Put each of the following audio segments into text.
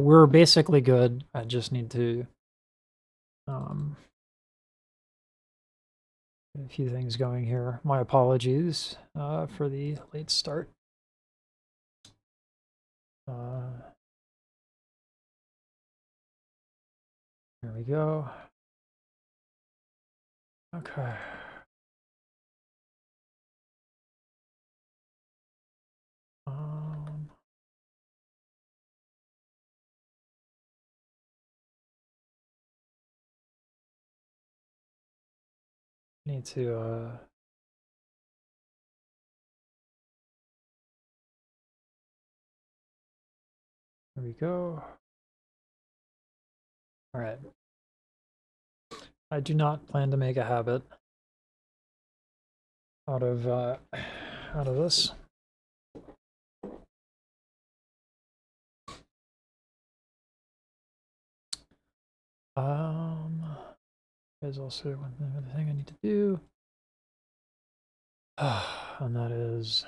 We're basically good. I just need to get a few things going here. My apologies for the late start. There we go. Okay. Need to there we go. All right. I do not plan to make a habit out of this. There's also one other thing I need to do, and that is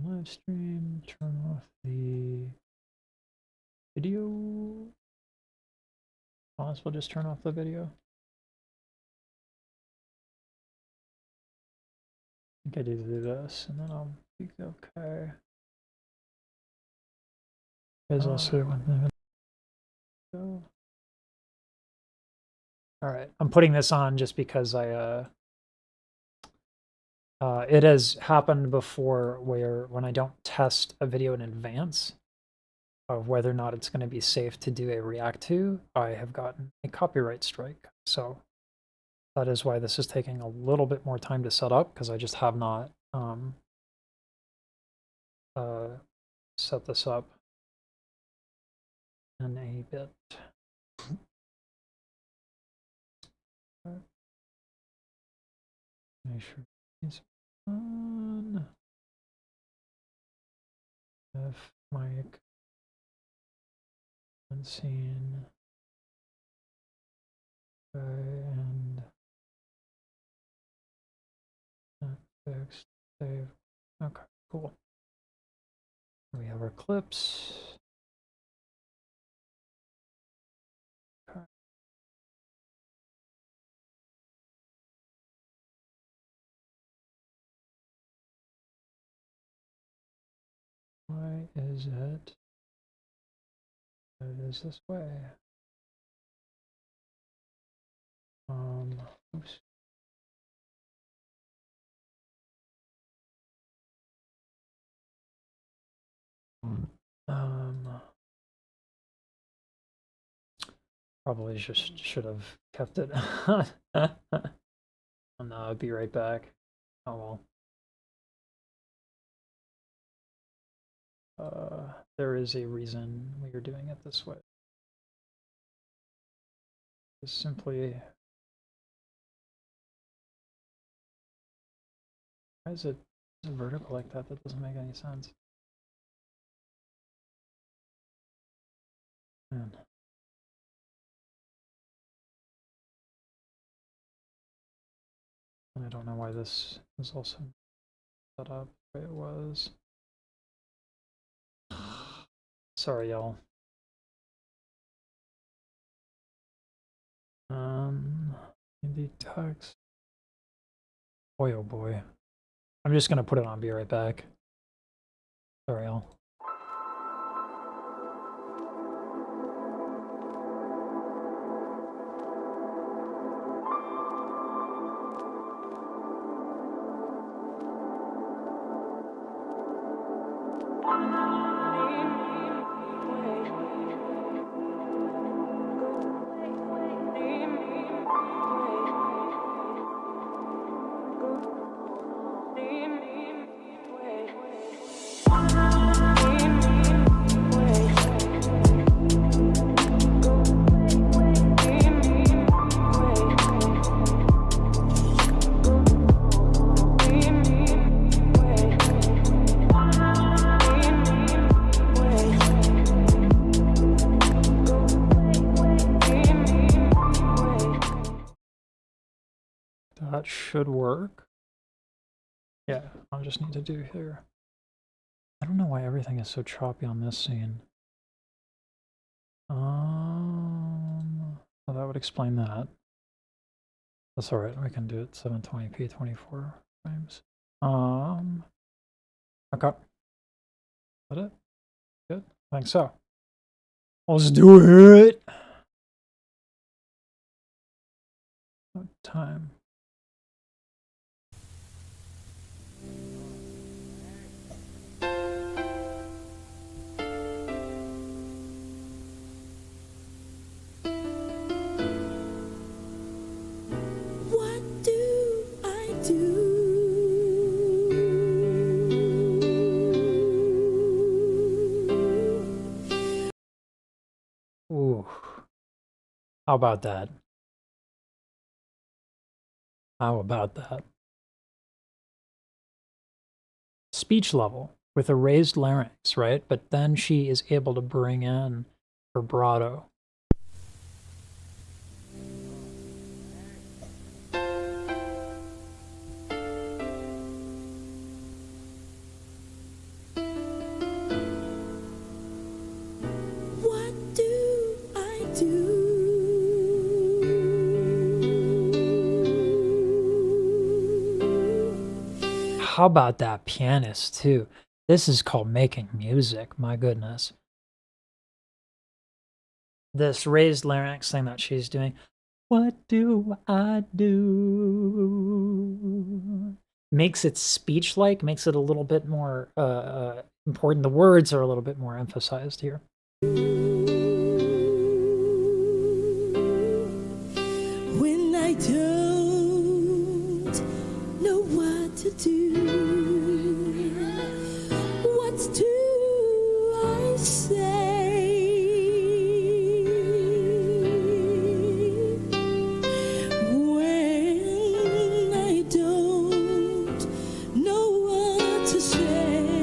live stream. Turn off the video. Might as well just turn off the video. I think I need to do this, and then I'll be okay. There's also one thing. All right, I'm putting this on just because I it has happened before where when I don't test a video in advance, of whether or not it's going to be safe to do a react to, I have gotten a copyright strike. So that is why this is taking a little bit more time to set up, because I just have not set this up in a bit. Make sure it's on. If mic unseen. Okay, and fixed, save. Okay, cool. We have our clips. Okay. Why is it? It is this way. Oops. Probably just should have kept it. And I'll be right back. Oh well. There is a reason we are doing it this way. It's simply. Why is it vertical like that? That doesn't make any sense. Man. And I don't know why this is also set up the way it was. Sorry, y'all. In the text. Boy, oh boy. I'm just gonna put it on, be right back. Sorry, y'all. That should work. Yeah, I'll just need to do here. I don't know why everything is so choppy on this scene. Well, that would explain that. That's alright, we can do it 720p 24 frames. Okay. Is that it? Good? I think so. Let's do it! What time? Ooh. How about that? How about that? Speech level with a raised larynx, right? But then she is able to bring in vibrato. How about that pianist too? This is called making music, my goodness. This raised larynx thing that she's doing. What do I do? Makes it speech-like, makes it a little bit more important. The words are a little bit more emphasized here. When I don't know what to do, what do I say? When I don't know what to say.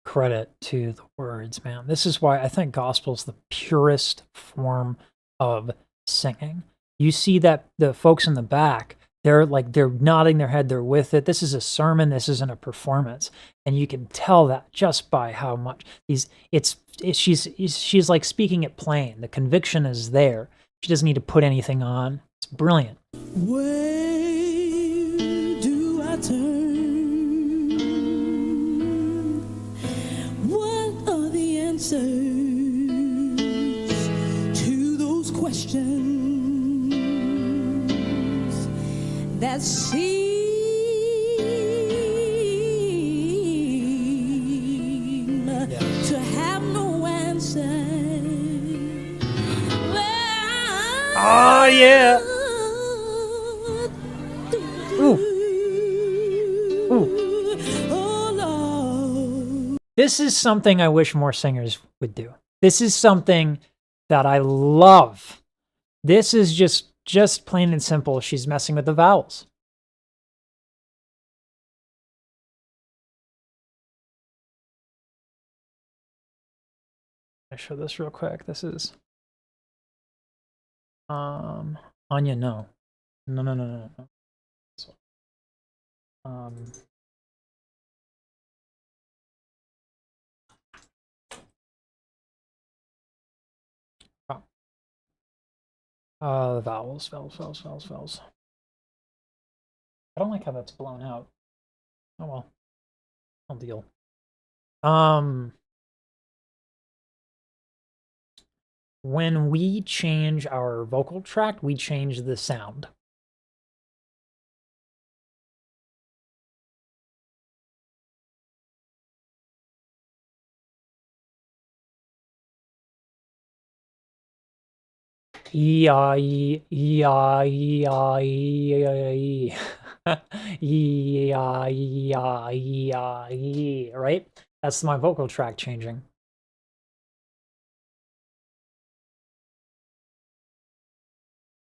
Credit to the words, man. This is why I think gospel's the purest form of singing. You see that the folks in the back, they're nodding their head, they're with it. This is a sermon, this isn't a performance. And you can tell that just by how much she's like speaking it plain. The conviction is there. She doesn't need to put anything on. It's brilliant. Where do I turn? What are the answers to those questions that seem to have no answer? Oh, yeah. Ooh. Ooh. This is something I wish more singers would do. This is something that I love. This is just plain and simple. She's messing with the vowels. I show this real quick. This is Anya, no. No. Vowels. I don't like how that's blown out. Oh well. I'll deal. When we change our vocal tract, we change the sound. Right? That's my vocal tract changing.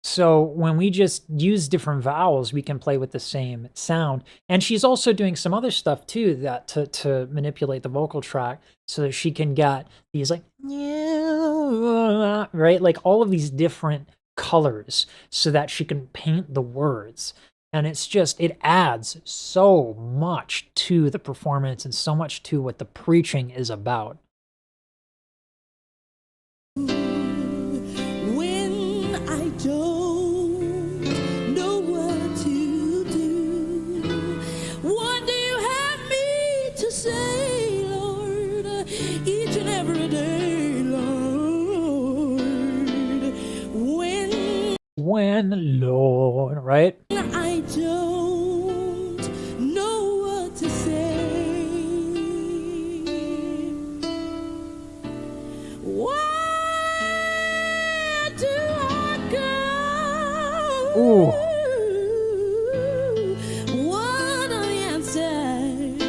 So when we just use different vowels, we can play with the same sound. And she's also doing some other stuff too, that to manipulate the vocal tract so that she can get these like, right? Like all of these different colors so that she can paint the words. And it's just, it adds so much to the performance and so much to what the preaching is about. When I don't know what to do, what do you have me to say, Lord, each and every day, Lord? When, Lord, right? I don't know what to say. Where do I go? Ooh. What are the answers?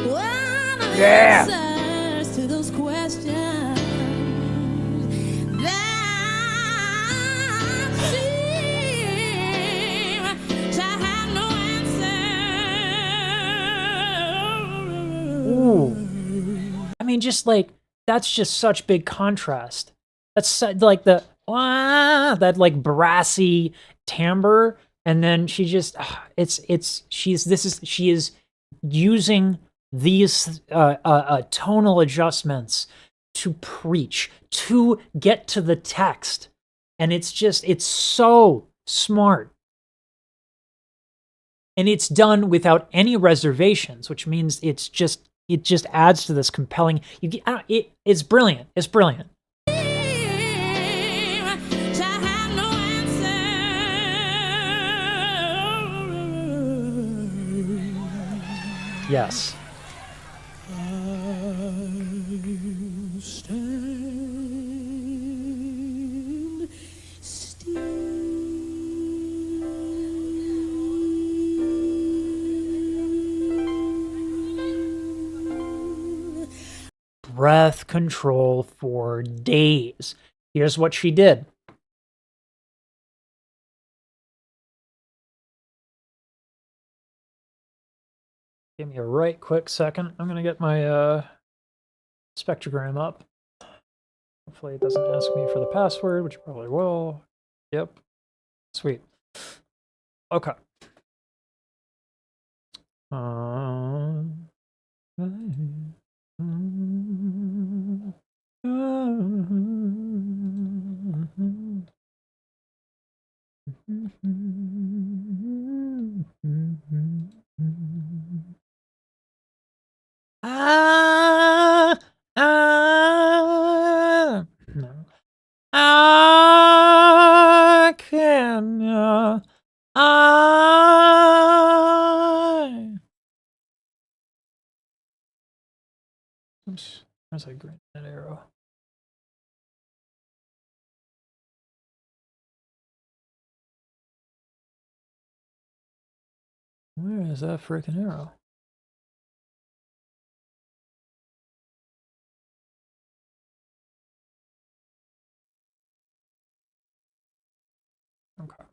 What are the Yeah. answers to those questions that seem to have no answer? Ooh. I mean, just like, that's just such big contrast. That's like the that like brassy timbre, and then she just she is using these tonal adjustments to preach, to get to the text, and it's so smart, and it's done without any reservations, which means it just adds to this compelling. It's brilliant. It's brilliant. Yes. breath control for days. Here's what she did. Give me a right quick second. I'm going to get my spectrogram up. Hopefully it doesn't ask me for the password, which it probably will. Yep. Sweet. Okay. No. I can. Oops. Where's that green arrow? Where is that freaking arrow? Okay.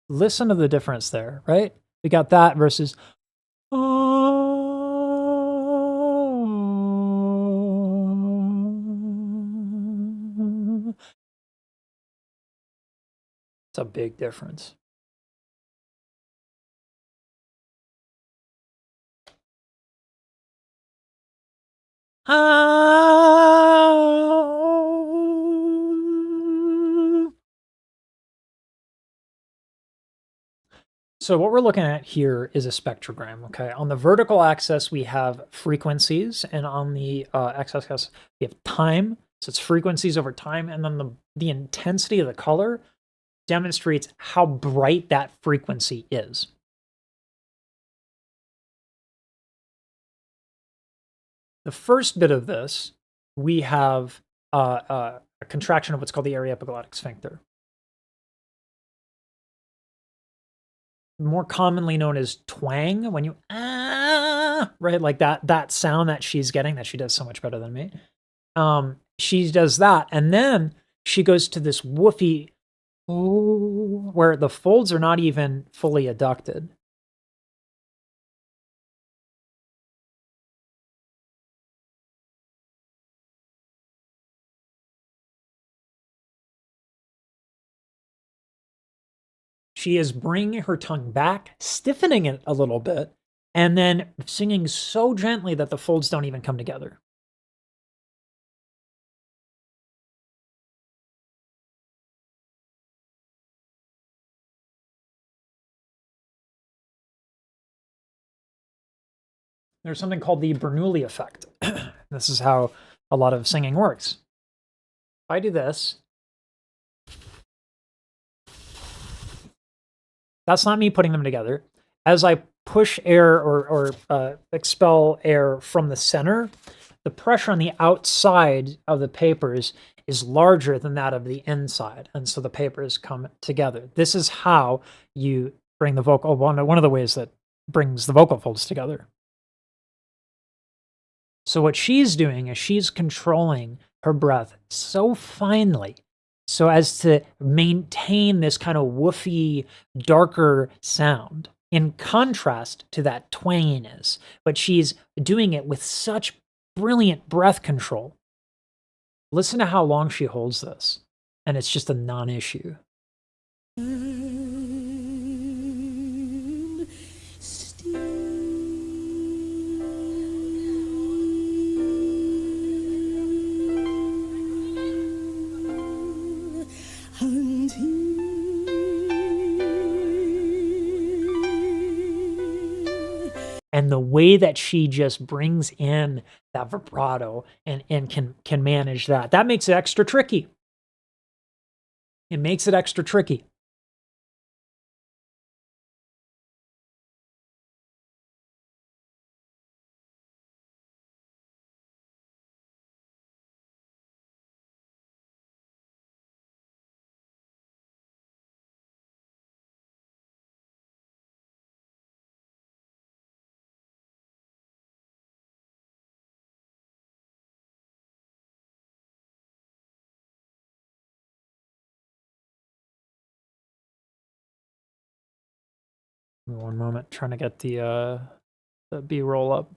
Listen to the difference there, right? We got that versus it's a big difference. So what we're looking at here is a spectrogram, okay? On the vertical axis, we have frequencies, and on the x-axis, we have time. So it's frequencies over time, and then the intensity of the color demonstrates how bright that frequency is. The first bit of this, we have a contraction of what's called the area epiglottic sphincter, more commonly known as twang. When you right, like that sound that she's getting, that she does so much better than me. She does that, and then she goes to this woofy, where the folds are not even fully adducted. She is bringing her tongue back, stiffening it a little bit, and then singing so gently that the folds don't even come together. There's something called the Bernoulli effect. This is how a lot of singing works. If I do this, that's not me putting them together. As I push air or expel air from the center, the pressure on the outside of the papers is larger than that of the inside, and so the papers come together. This is how you bring the vocal, one of the ways that brings the vocal folds together. So what she's doing is she's controlling her breath so finely so as to maintain this kind of woofy, darker sound in contrast to that twanginess. But she's doing it with such brilliant breath control. Listen to how long she holds this, and it's just a non-issue. And the way that she just brings in that vibrato and can manage that makes it extra tricky. It makes it extra tricky. Give me one moment, trying to get the B-roll up.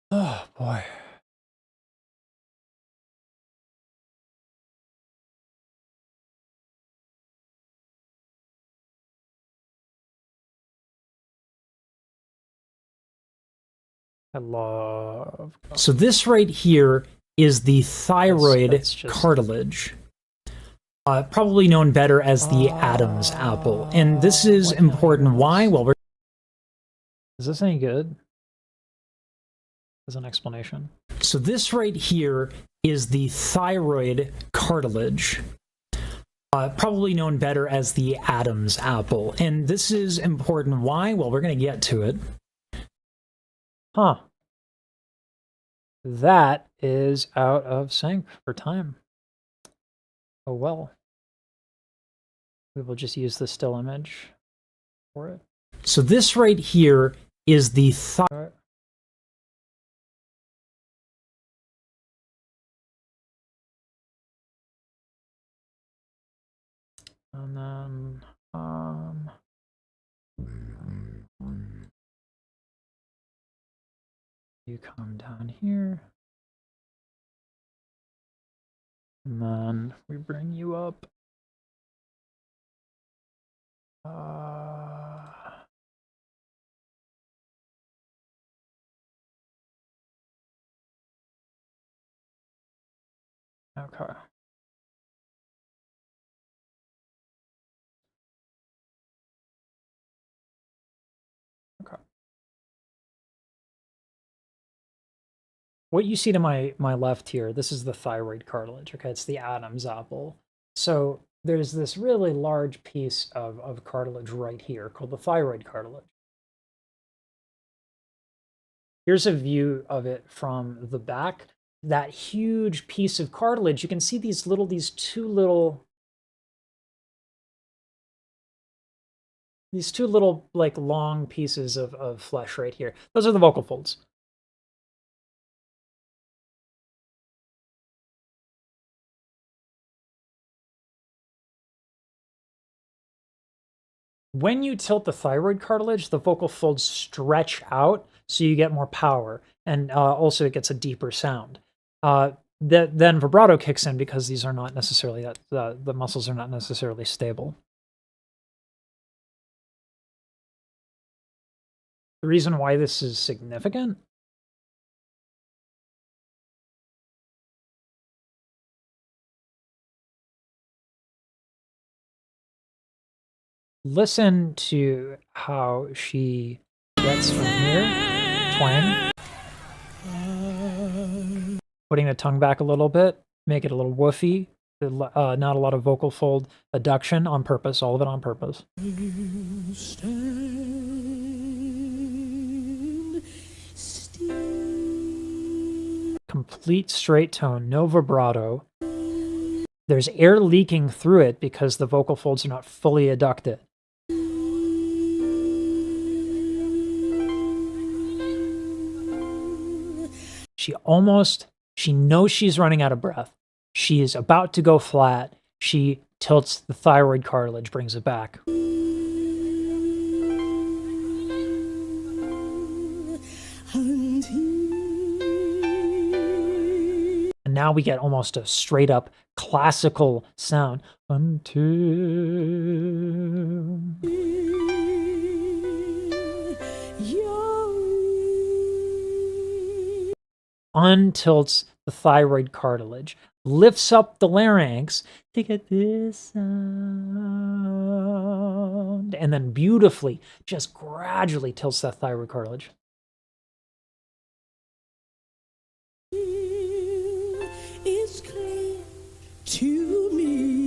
Oh boy. I love. So this right here is the thyroid cartilage. Probably known better as the Adam's apple. And this is important. Why? Well, is this any good? As an explanation. So this right here is the thyroid cartilage. Probably known better as the Adam's apple. And this is important. Why? Well, we're going to get to it. Huh. That is out of sync for time. Oh well. We will just use the still image for it. So this right here is the thyroid. And then, you come down here. And then we bring you up. Okay. Okay. What you see to my left here, this is the thyroid cartilage. Okay, it's the Adam's apple. So there's this really large piece of cartilage right here called the thyroid cartilage. Here's a view of it from the back. That huge piece of cartilage, you can see these two little like long pieces of flesh right here. Those are the vocal folds. When you tilt the thyroid cartilage, the vocal folds stretch out, so you get more power, and also it gets a deeper sound. Then vibrato kicks in because these are not necessarily the muscles are not necessarily stable. The reason why this is significant. Listen to how she gets from here. Twang. Putting the tongue back a little bit, make it a little woofy. Not a lot of vocal fold adduction on purpose, all of it on purpose. Complete straight tone, no vibrato. There's air leaking through it because the vocal folds are not fully adducted. She knows she's running out of breath. She is about to go flat. She tilts the thyroid cartilage, brings it back. And now we get almost a straight up classical sound. Until untilts the thyroid cartilage, lifts up the larynx to get this sound, and then beautifully, just gradually tilts that thyroid cartilage. It's clear to me.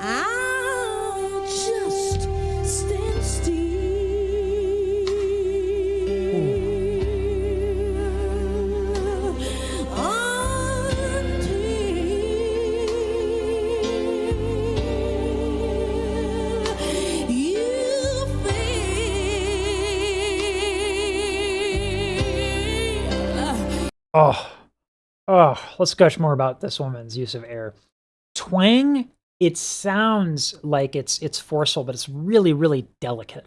I'll just stand still. Oh, let's gush more about this woman's use of air. Twang, it sounds like it's forceful, but it's really, really delicate.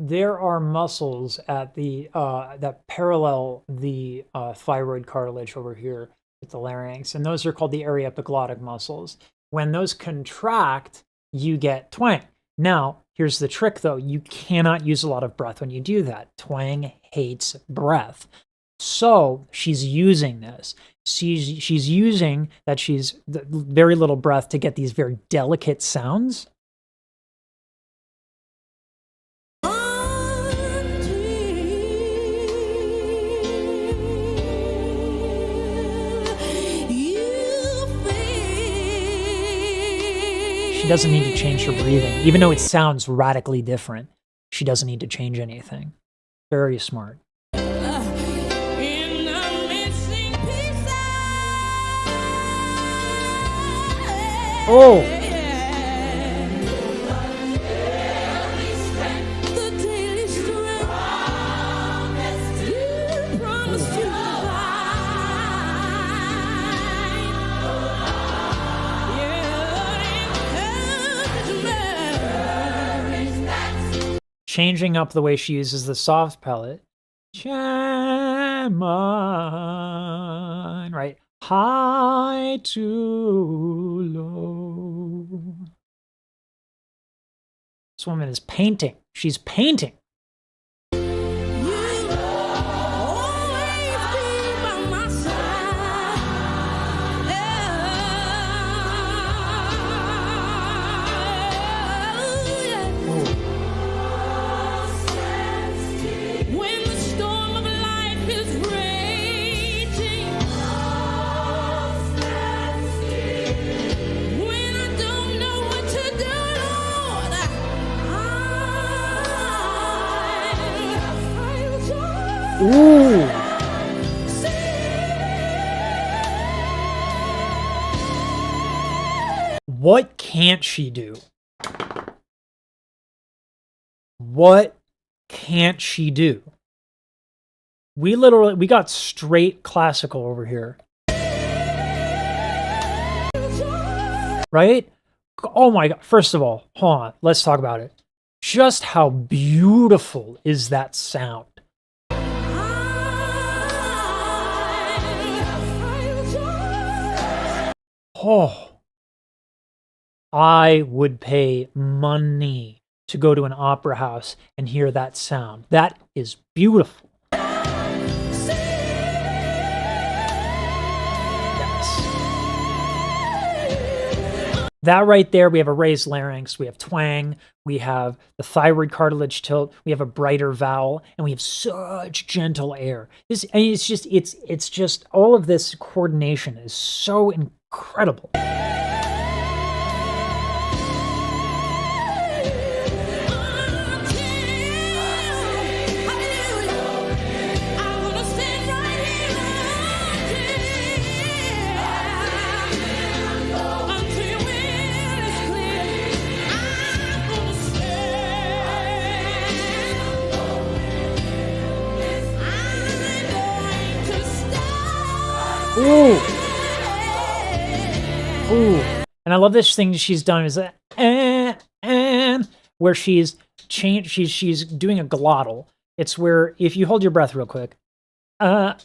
There are muscles at the that parallel the thyroid cartilage over here with the larynx, and those are called the aryepiglottic muscles. When those contract, you get twang. Now, here's the trick though. You cannot use a lot of breath when you do that. Twang hates breath. So she's using this. She's using that she's very little breath to get these very delicate sounds. She doesn't need to change her breathing. Even though it sounds radically different, she doesn't need to change anything. Very smart. Oh! Changing up the way she uses the soft pellet. Shaman, right? High to low. This woman is painting. She's painting. Ooh. What can't she do? What can't she do? We got straight classical over here. Right? Oh my God. First of all, hold on. Let's talk about it. Just how beautiful is that sound? Oh, I would pay money to go to an opera house and hear that sound. That is beautiful. Yes. That right there, we have a raised larynx, we have twang, we have the thyroid cartilage tilt, we have a brighter vowel, and we have such gentle air. It's just all of this coordination is so incredible. Ooh. Ooh. And I love this thing she's done is where she's doing a glottal. It's where if you hold your breath real quick, and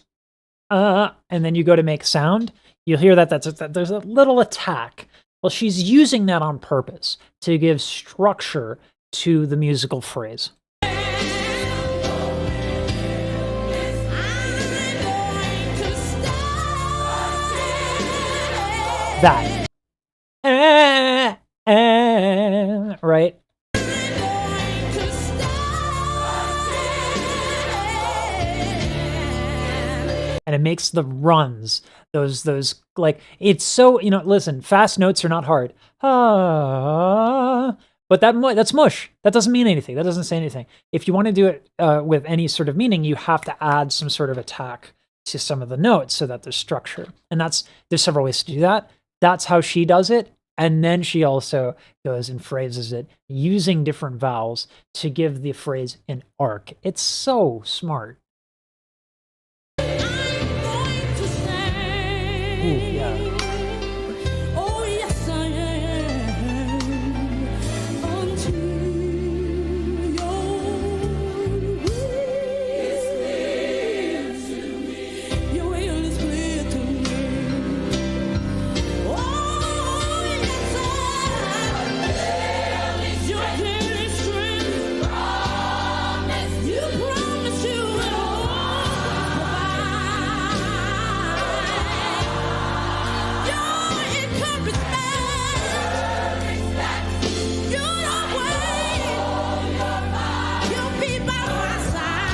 then you go to make sound, you'll hear that there's a little attack. Well, she's using that on purpose to give structure to the musical phrase. That. Right? and it makes the runs, those like, it's so, you know, listen, fast notes are not hard. Ah, but that's mush. That doesn't mean anything. That doesn't say anything. If you want to do it with any sort of meaning, you have to add some sort of attack to some of the notes so that there's structure. And there's several ways to do that. That's how she does it. And then she also goes and phrases it using different vowels to give the phrase an arc. It's so smart. Ooh, yeah. Oh, yes, I am. Unto your will is clear to me. Oh, yes, your daily strength. You promise you will provide. Your encouragement. You don't wait. You'll be by my side.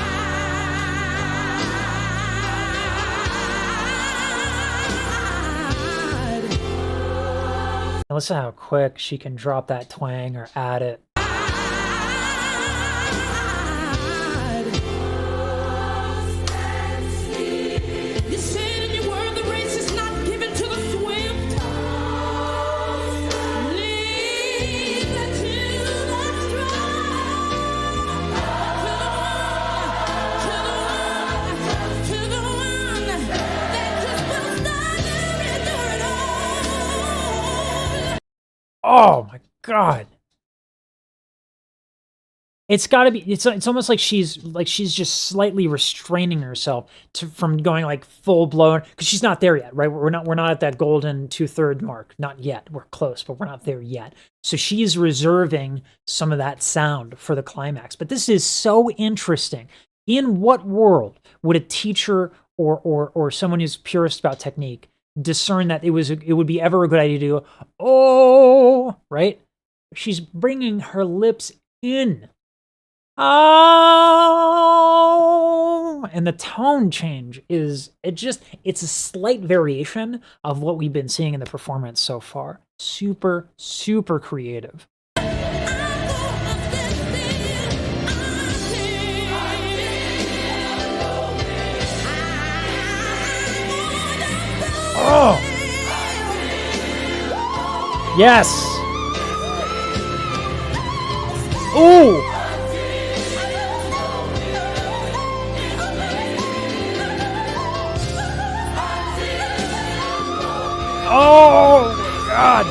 And listen how quick she can drop that twang or add it. You said in your word the race is not given to the swift, neither to the strong, to the one that just will stand and endure it all. Oh my God. It's got to be, it's almost like she's just slightly restraining herself from going like full blown, because she's not there yet, right? We're not at that golden 2/3 mark. Not yet. We're close, but we're not there yet. So she's reserving some of that sound for the climax. But this is so interesting. In what world would a teacher or someone who's purist about technique discern that it would be ever a good idea to do, oh, right? She's bringing her lips in. Oh, and the tone change it's a slight variation of what we've been seeing in the performance so far. Super, super creative. Oh, yes. Ooh. Oh, God.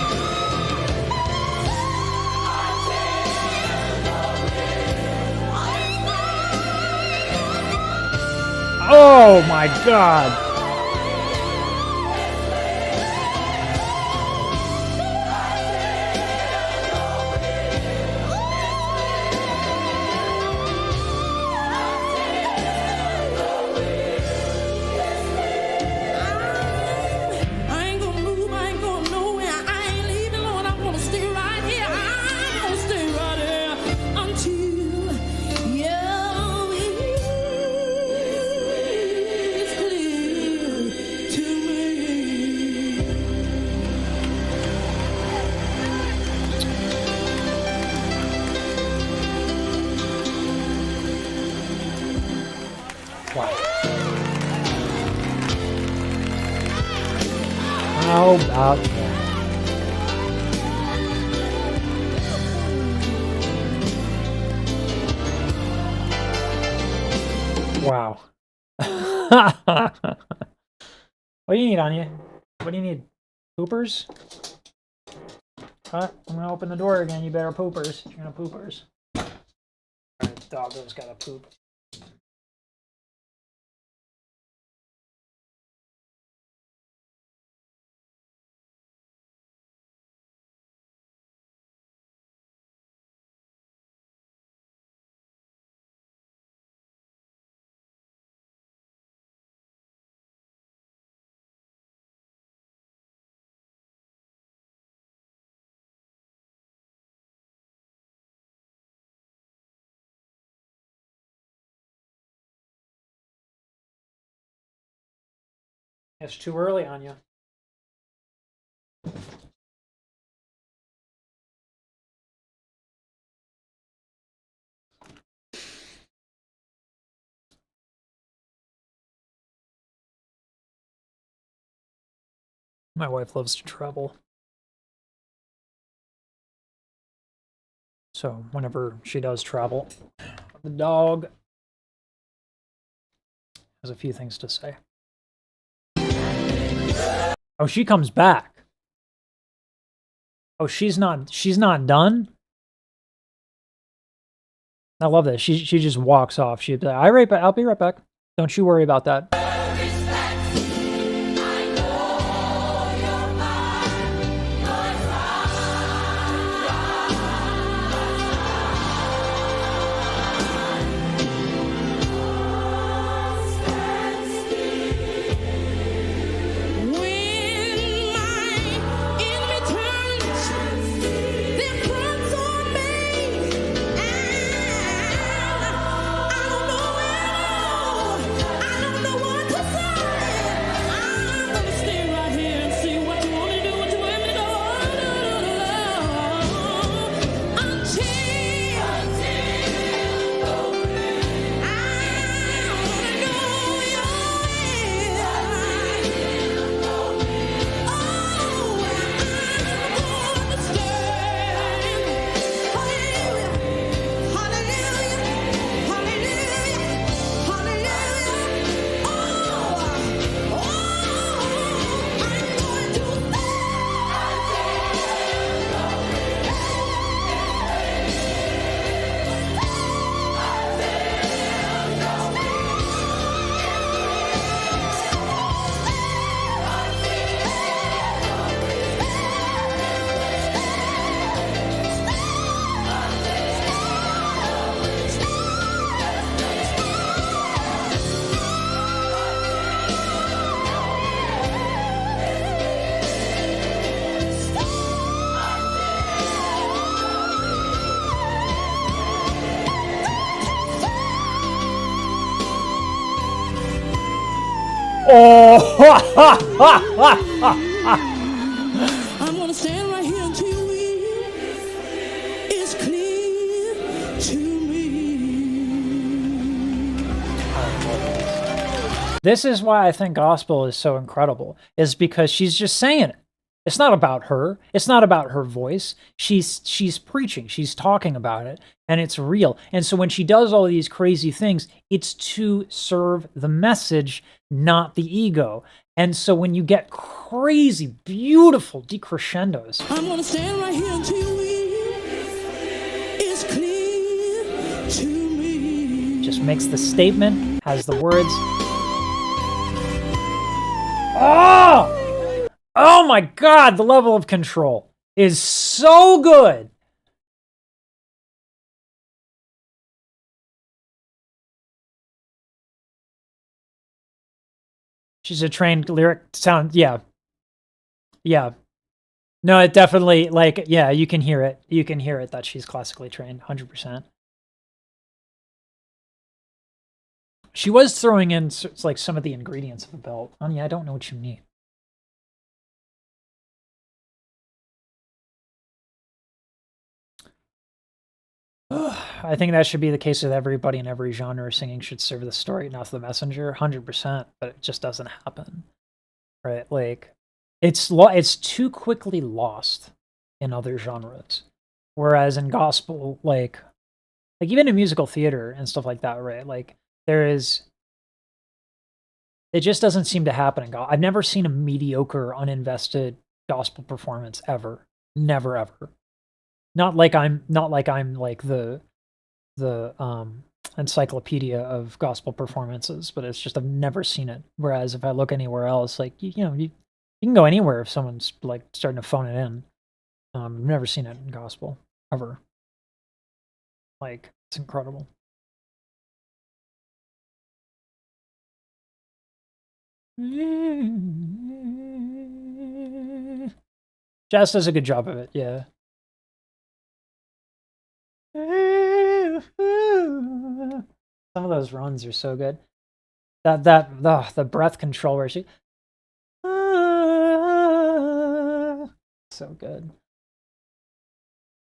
Oh, my God. How about that? Wow. What do you need, Anya? What do you need? Poopers? I'm gonna open the door again. You better poopers. You're gonna poopers. Alright, doggo's gotta poop. It's too early on you. My wife loves to travel. So whenever she does travel, the dog has a few things to say. Oh, she comes back. Oh, she's not done? I love that. She just walks off. She'd be like, I'll be right back. Don't you worry about that. Oh! I'm gonna stand right here until it's clear to me. This is why I think gospel is so incredible, is because she's just saying it. It's not about her. It's not about her voice. She's preaching. She's talking about it, and it's real. And so when she does all these crazy things, it's to serve the message, not the ego. And so when you get crazy, beautiful decrescendos, I'm gonna stand right here until it's clear to me. just makes the statement, has the words. Oh! Oh my God, the level of control is so good. She's a trained lyric sound. Yeah. Yeah. No, it definitely, like, yeah, you can hear it. You can hear it that she's classically trained, 100%. She was throwing in like some of the ingredients of a belt. Honey, I don't know what you mean. I think that should be the case with everybody in every genre. Singing should serve the story, not the messenger, 100%. But it just doesn't happen, right? Like, it's too quickly lost in other genres, whereas in gospel, like even in musical theater and stuff like that, right? Like it just doesn't seem to happen in gospel. I've never seen a mediocre, uninvested gospel performance ever. Never ever. Not like I'm like the encyclopedia of gospel performances, but it's just I've never seen it. Whereas if I look anywhere else, like you can go anywhere if someone's like starting to phone it in. I've never seen it in gospel ever. Like, it's incredible. Jazz does a good job of it, yeah. Some of those runs are so good. The breath control where she so good.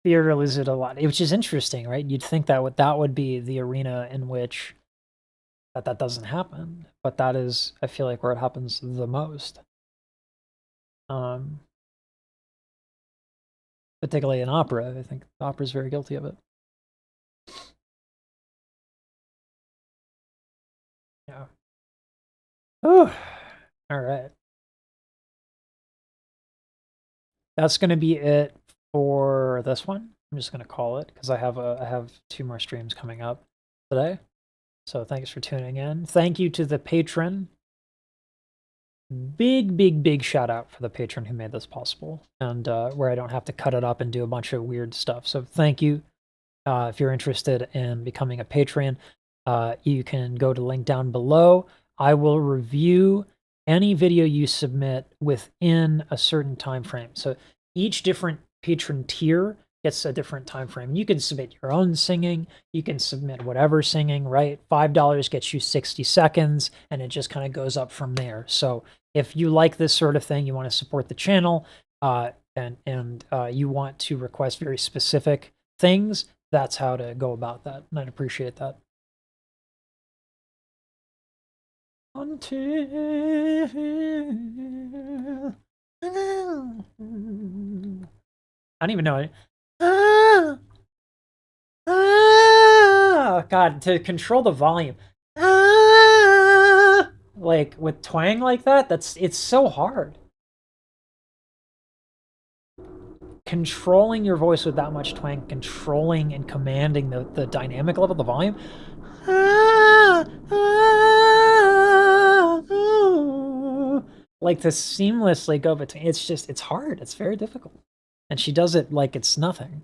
Theater loses it a lot, which is interesting, right? You'd think that would be the arena in which that doesn't happen, but that is, I feel like, where it happens the most. Particularly in opera, I think opera is very guilty of it. Yeah. Oh, all right. That's going to be it for this one. I'm just going to call it because I have 2 more streams coming up today. So thanks for tuning in. Thank you to the patron. Big shout out for the patron who made this possible, and where I don't have to cut it up and do a bunch of weird stuff. So thank you. If you're interested in becoming a patron, you can go to the link down below. I will review any video you submit within a certain time frame. So each different patron tier gets a different time frame. You can submit your own singing. You can submit whatever singing, right? $5 gets you 60 seconds, and it just kind of goes up from there. So if you like this sort of thing, you want to support the channel, and you want to request very specific things, that's how to go about that, and I'd appreciate that. Until I don't even know it. God, to control the volume. Like with twang like that, it's so hard. Controlling your voice with that much twang, controlling and commanding the dynamic level, the volume. Like to seamlessly go between, it's hard, it's very difficult. And she does it like it's nothing.